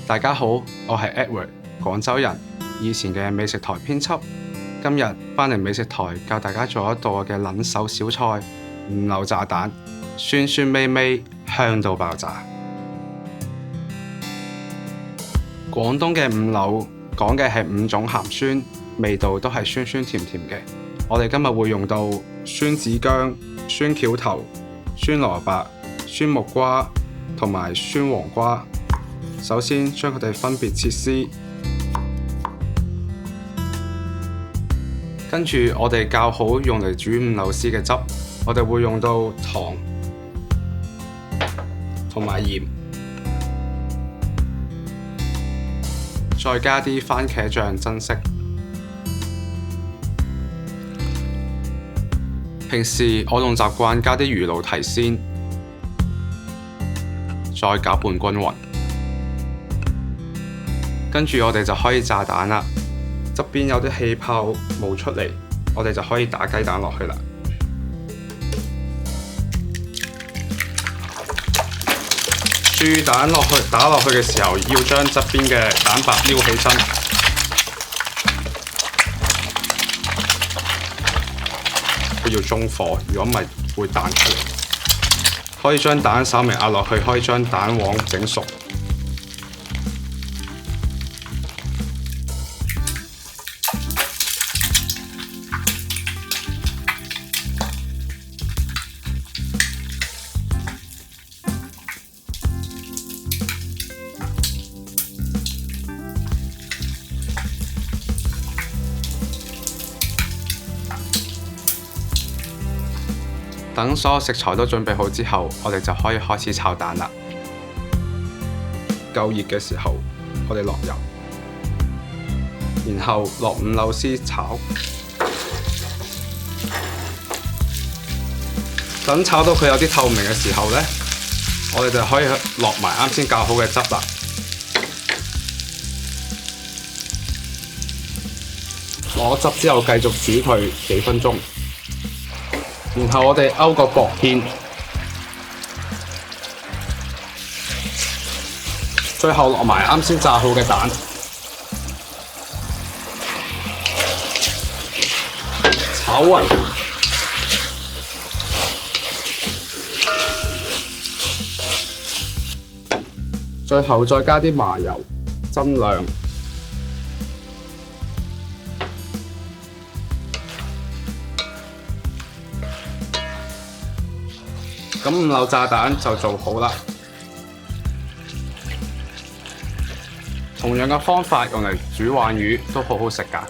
大家好，我係 Edward，廣州人，以前嘅美食台編輯。今日返嚟美食台教大家做一道我嘅撚手小菜——五柳炸蛋，酸酸味味，香到爆炸。廣東嘅五柳講嘅係5種鹹酸，味道都係酸酸甜甜嘅。我哋今日會用到酸子薑、酸橋頭、酸蘿蔔、酸木瓜同埋酸黃瓜。首先將佢哋分別切絲，跟住我哋較好用嚟煮五柳絲嘅汁，我哋會用到糖同埋鹽，再加啲番茄醬增色。平時我仲習慣加啲魚露提鮮，再攪拌均勻。跟住我哋就可以炸蛋啦，側邊有啲氣泡冒出嚟，我哋就可以打雞蛋落去啦。煮蛋打落去嘅時候，要將側邊嘅蛋白撩起身，佢要中火，如果唔係會彈出嚟。可以將蛋稍微壓落去，可以將蛋黃整熟。等所有食材都準備好之後，我哋就可以開始炒蛋啦。夠熱嘅時候，我哋落油，然後落五柳絲炒。等炒到佢有啲透明嘅時候呢，我哋就可以落埋啱先較好嘅汁啦。攞汁之後繼續煮佢幾分鐘。然後我哋勾個薄芡，最後落埋啱先炸好嘅蛋，炒勻，最後再加啲麻油，斟量。咁五柳炸蛋就做好啦。同樣嘅方法用嚟煮鯇魚都好好食㗎。